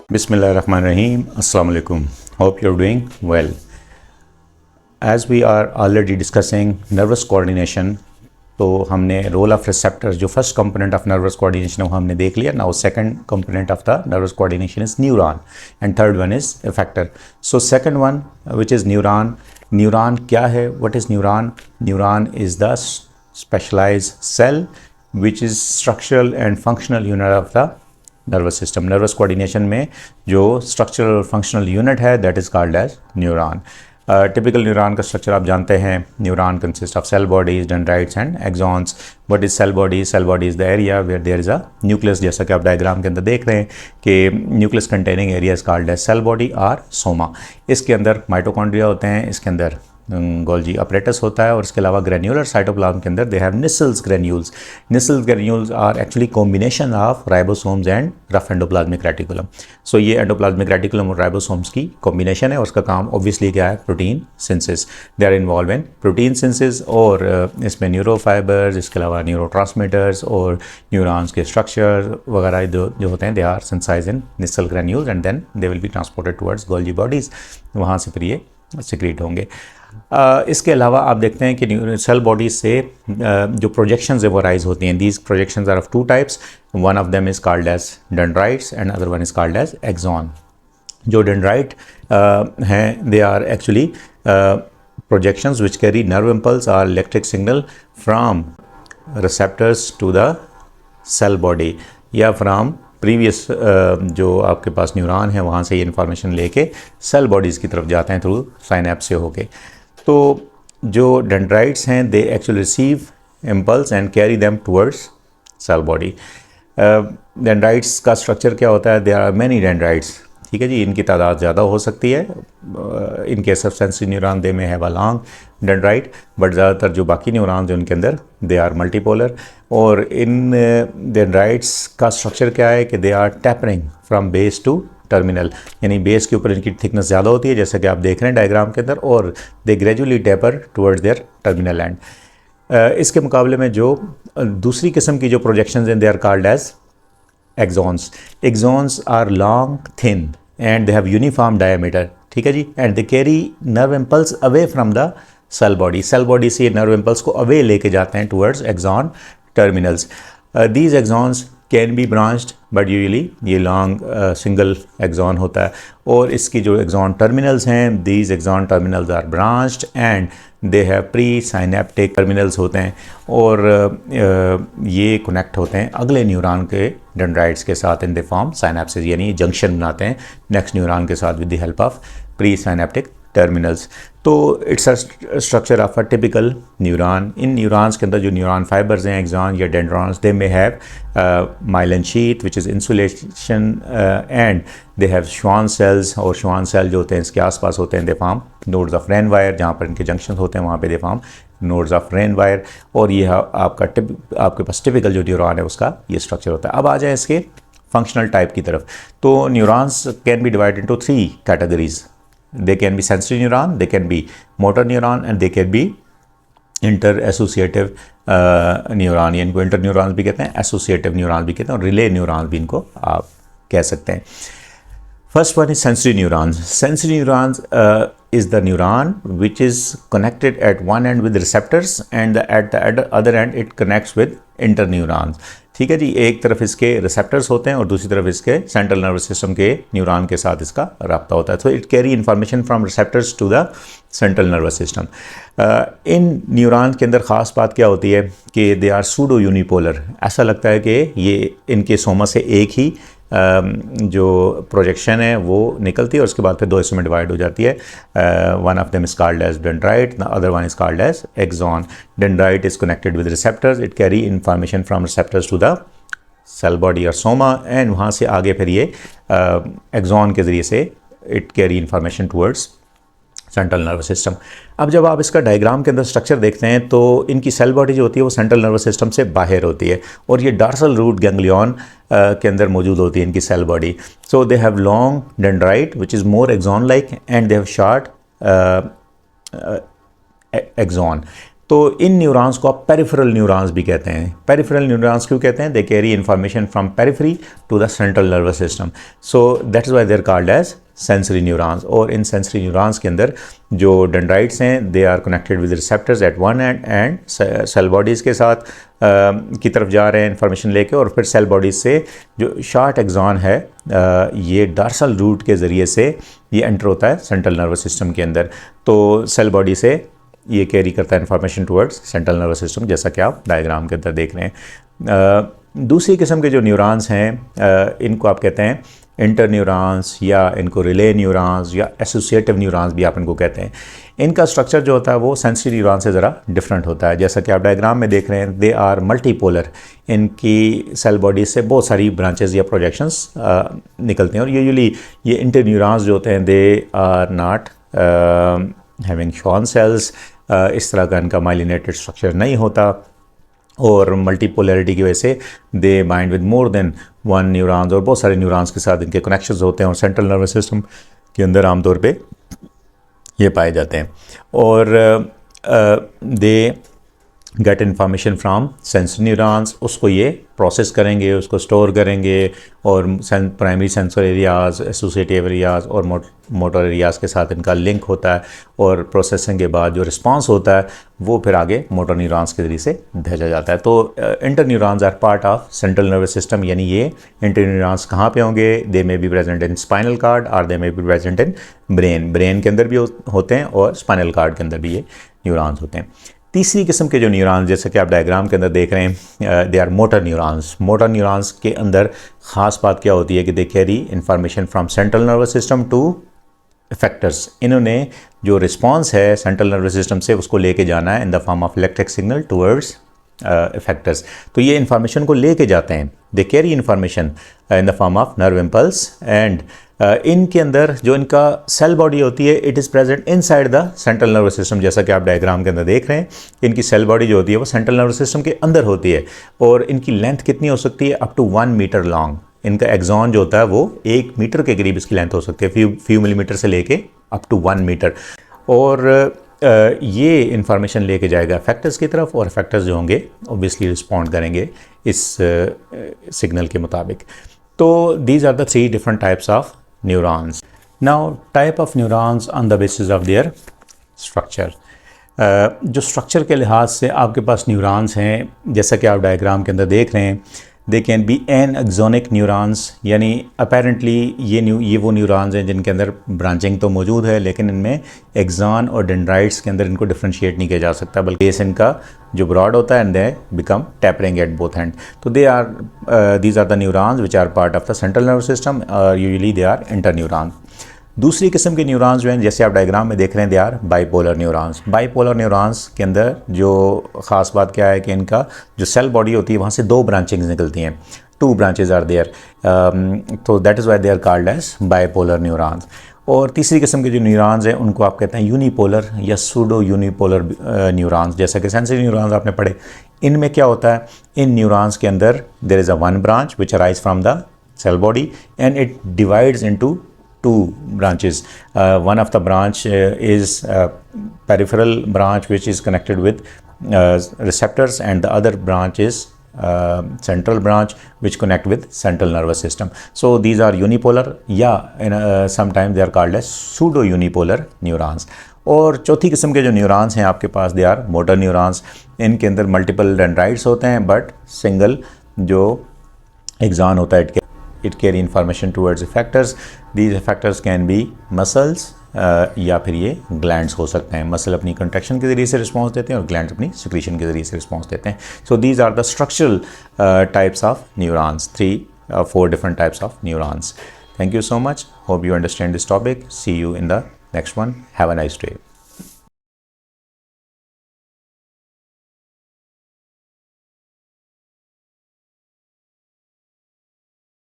Bismillahirrahmanirrahim. Assalamu alaikum. Hope you're doing well. As we are already discussing nervous coordination, तो हमने role of receptors जो first component of nervous coordination है वो हमने देख लिया. Now second component of the nervous coordination is neuron and third one is effector. So second one which is neuron. Neuron क्या है? What is neuron? Neuron is the specialised cell which is structural and functional unit of the nervous system. Nervous coordination में जो structural और functional unit है that is called as neuron. Typical neuron का structure आप जानते हैं. Neuron consist of cell bodies, dendrites and axons. What is cell body? Cell body is the area where there is a nucleus. जैसा कि आप diagram के अंदर देख रहे हैं कि nucleus containing area is called as cell body और सोमा. इसके अंदर माइटोकॉन्ड्रिया होते हैं, इसके अंदर गोल्जी अपरेटस होता है और इसके अलावा ग्रेन्यूलर साइटोप्लाज्म के अंदर they have Nissl's granules. Nissl's granules are actually combination of ribosomes and rough endoplasmic reticulum. So ये एंडोप्लाज्मिक रेटिकुलम और राइबोसोम्स की कॉम्बिनेशन है और उसका काम ऑब्वियसली क्या है? Protein synthesis. They are involve in protein synthesis और इसमें न्यूरोफाइबर्स, इसके अलावा न्यूरोट्रांसमीटर्स और न्यूरॉन्स के स्ट्रक्चर वगैरह जो होते हैं they are synthesised in Nissl granules and then they will be transported towards Golgi bodies. वहाँ से फिर ये सिक्रीट होंगे. इसके अलावा आप देखते हैं कि सेल बॉडी से जो प्रोजेक्शंस है वो राइज होती हैं. These projections are of two types. One of them is called as dendrites and other one is called as axon. जो डेंड्राइट हैं they are actually projections which carry nerve impulse और electric signal from receptors to the cell body या from previous जो आपके पास neuron है वहाँ से ये इन्फॉर्मेशन लेके सेल बॉडीज़ की तरफ जाते हैं थ्रू साइनेप्स से होके. तो जो डेंड्राइट्स हैं they actually receive impulse and carry them towards cell body. Dendrites का स्ट्रक्चर क्या होता है? There are many dendrites. ठीक है जी, इनकी तादाद ज़्यादा हो सकती है. In case of sensory neuron they may have a long dendrite but ज़्यादातर जो बाकी न्यूरॉन्स हैं उनके अंदर दे आर मल्टीपोलर. और इन डेंड्राइट्स का स्ट्रक्चर क्या है कि they are tapering from base to terminal. यानी बेस के ऊपर इनकी थिकनेस ज़्यादा होती है जैसा कि आप देख रहे हैं डायग्राम के अंदर, और they gradually taper towards their terminal end. इसके मुकाबले में जो दूसरी किस्म की जो प्रोजेक्शंस हैं they are called as axons. Axons are long, thin and they have uniform diameter. ठीक है जी, and they carry nerve impulse away from the cell body. Cell body से नर्व इम्पल्स को अवे लेके जाते हैं towards axon terminals. These axons can be branched but usually ये long single axon होता है. और इसकी जो एक्सॉन टर्मिनल्स हैं these axon terminals are branched and they have pre synaptic terminals होते हैं और ये कनेक्ट होते हैं अगले न्यूरॉन के डेंड्राइट्स के साथ इन द फॉर्म साइनेप्सिस. यानी जंक्शन बनाते हैं नेक्स्ट न्यूरॉन के साथ with the help of presynaptic terminals. तो it's a structure of a typical neuron. इन न्यूरॉन्स के अंदर जो न्यूरॉन फाइबर्स हैं एक्सॉन या dendrons they may have myelin sheath which is insulation and they have Schwann cells. और Schwann cell जो होते हैं इसके आसपास होते हैं they form nodes of rain wire. जहाँ पर इनके जंक्शन होते हैं वहाँ पे they form nodes of rain wire. और ये आपके पास टिपिकल जो न्यूरॉन है उसका ये स्ट्रक्चर होता है. अब आ जाए इसके फंक्शनल टाइप की तरफ. तो neurons can be divided into 3 categories. They can be sensory neuron, they can be motor neuron and they can be inter-associative neuron. या इनको इंटर न्यूरॉन्स भी कहते हैं, एसोसिएटिव न्यूरॉन्स भी कहते हैं और रिले न्यूरॉन्स भी इनको आप कह सकते हैं. First one is sensory neurons. Sensory neurons is the neuron which is connected at one end with receptors and at the other end it connects with interneurons. ठीक है जी, एक तरफ इसके रिसेप्टर्स होते हैं और दूसरी तरफ इसके सेंट्रल नर्वस सिस्टम के न्यूरॉन के साथ इसका राब्ता होता है. तो it carry information from receptors to the central nervous system. इन न्यूरॉन के अंदर ख़ास बात क्या होती है कि दे आर सूडो यूनिपोलर. ऐसा लगता है कि ये इनके सोमा से एक ही जो प्रोजेक्शन है वो निकलती है और उसके बाद फिर दो हिस्सों में डिवाइड हो जाती है. One of them is called as dendrite, the other one is called as axon. Dendrite is connected with receptors, it carry information from receptors to the cell body और सोमा एंड वहाँ से आगे फिर ये axon के ज़रिए से it carry information towards central nervous system. अब जब आप इसका डायग्राम के अंदर स्ट्रक्चर देखते हैं तो इनकी सेल बॉडी जो होती है वो सेंट्रल नर्वस सिस्टम से बाहर होती है और ये डॉर्सल रूट गैंग्लियन के अंदर मौजूद होती है इनकी cell body. So they have long dendrite which is more axon like and they have short axon. तो इन न्यूरॉन्स को आप पेरिफेरल न्यूरॉन्स भी कहते हैं। पेरिफेरल न्यूरॉन्स क्यों कहते हैं? They carry information from periphery to the central nervous system, so that is why they are called as sensory neurons. और इन सेंसरी न्यूरॉन्स के अंदर जो डेंड्राइट्स हैं they are connected with receptors at one end cell bodies के साथ की तरफ जा रहे हैं इंफॉर्मेशन लेके, और फिर सेल बॉडीज़ से जो शॉर्ट एक्सॉन है ये डार्सल रूट के ज़रिए से ये एंटर होता है सेंट्रल नर्वस सिस्टम के अंदर। तो सेल बॉडी से ये कैरी करता है information towards central nervous system, जैसा कि आप डायग्राम के अंदर देख रहे हैं। दूसरी किस्म के जो न्यूरॉन्स हैं इनको आप कहते हैं इंटर न्यूरॉन्स, या इनको रिले न्यूरॉन्स या एसोसिएटिव न्यूरॉन्स भी आप इनको कहते हैं। इनका स्ट्रक्चर जो होता है वो सेंसरी न्यूरॉन से ज़रा डिफरेंट होता है। जैसा कि आप डायग्राम में देख रहे हैं, दे आर मल्टीपोलर। इनकी सेल बॉडी से बहुत सारी ब्रांचेस या प्रोजेक्शंस निकलते हैं, और यूजुअली ये इंटर न्यूरॉन्स जो होते हैं they are not having Schwann cells, इस तरह का इनका माइलिनेटेड स्ट्रक्चर नहीं होता, और मल्टीपोलैरिटी की वजह से दे bind with more than one neurons, और बहुत सारे न्यूरॉन्स के साथ इनके कनेक्शंस होते हैं, और सेंट्रल नर्वस सिस्टम के अंदर आमतौर पे ये पाए जाते हैं। और they get information from sensory neurons, उसको ये प्रोसेस करेंगे, उसको स्टोर करेंगे, और primary sensor areas, associative areas और मोटर एरियाज़ के साथ इनका लिंक होता है, और प्रोसेसिंग के बाद जो रिस्पांस होता है वो फिर आगे मोटर न्यूरॉन्स के ज़रिए से भेजा जाता है। तो interneurons are part of central nervous system, यानी ये इंटर न्यूरॉन्स कहाँ पे होंगे? They may be present in spinal cord और they may be present in brain के अंदर भी होते हैं, और स्पाइनल कार्ड के अंदर भी ये न्यूरॉन्स होते हैं। तीसरी किस्म के जो न्यूरॉन्स, जैसे कि आप डायग्राम के अंदर देख रहे हैं, they are motor neurons. Motor neurons के अंदर ख़ास बात क्या होती है कि they carry information from central nervous system to effectors. इन्होंने जो रिस्पांस है सेंट्रल नर्वस सिस्टम से उसको लेके जाना है इन the form of electric signal towards effectors. तो ये इन्फॉर्मेशन को लेके जाते हैं, they carry information in the form of nerve impulse, and इनके अंदर जो इनका सेल बॉडी होती है it is present inside the central nervous system. जैसा कि आप डायग्राम के अंदर देख रहे हैं, इनकी सेल बॉडी जो होती है वो सेंट्रल नर्वस सिस्टम के अंदर होती है, और इनकी लेंथ कितनी हो सकती है? Up to 1 meter long. इनका एक्सॉन जो होता है वो 1 मीटर के करीब इसकी लेंथ हो सकती है, फ्यू मिलीमीटर से लेके अप टू 1 मीटर। और ये इंफॉर्मेशन लेके जाएगा इफेक्टर्स की तरफ, और इफेक्टर्स जो होंगे ऑब्वियसली रिस्पॉन्ड करेंगे इस सिग्नल के मुताबिक। तो these are the 3 different types of neurons. Now type of neurons on the basis of their structure. जो स्ट्रक्चर के लिहाज से आपके पास न्यूरॉन्स हैं, जैसा कि आप डायग्राम के अंदर देख रहे हैं, they can be anaxonic neurons, यानी अपेरेंटली ये वो न्यूरॉन्स हैं जिनके अंदर ब्रांचिंग तो मौजूद है, लेकिन इनमें एक्सॉन और डेंड्राइट्स के अंदर इनको डिफ्रेंशिएट नहीं किया जा सकता, बल्कि बेस इनका जो ब्रॉड होता है and they become tapering at both hand. तो these are the neurons which are part of the central nervous system, और usually they are interneuron. दूसरी किस्म के न्यूरॉन्स जो हैं, जैसे आप डायग्राम में देख रहे हैं, they are bipolar neurons. Bipolar neurons के अंदर जो ख़ास बात क्या है कि इनका जो सेल बॉडी होती है वहाँ से 2 ब्रांचिंग्स निकलती हैं, 2 ब्रांचेज आर देयर, तो that is why they are called as bipolar neurons. और तीसरी किस्म के जो न्यूरॉन्स हैं उनको आप कहते हैं यूनिपोलर या सूडो यूनिपोलर न्यूरॉन्स। जैसा कि सेंसरी न्यूरॉन्स आपने पढ़े, इनमें क्या होता है, इन न्यूरॉन्स के अंदर there is a one branch which arise from the cell body and it divides into 2 branches. One of the branch is peripheral branch which is connected with receptors, and the other branch is central branch which connect with central nervous system. So these are unipolar, sometimes they are called as pseudo unipolar neurons. और चौथी किस्म के जो neurons हैं आपके पास, दे are motor neurons. इनके अंदर multiple dendrites होते हैं, बट सिंगल जो एक्सॉन होता है it carry information towards effectors. These effectors can be muscles या फिर ये glands हो सकते हैं। मसल अपनी कंट्रैक्शन के ज़रिए से रिस्पॉन्स देते हैं और glands अपनी सिक्रीशन के ज़रिए से रिस्पॉन्स देते हैं। So these are the structural types of neurons, 4 different types of neurons. Thank you so much. Hope you understand this topic. See you in the next one. Have a nice day.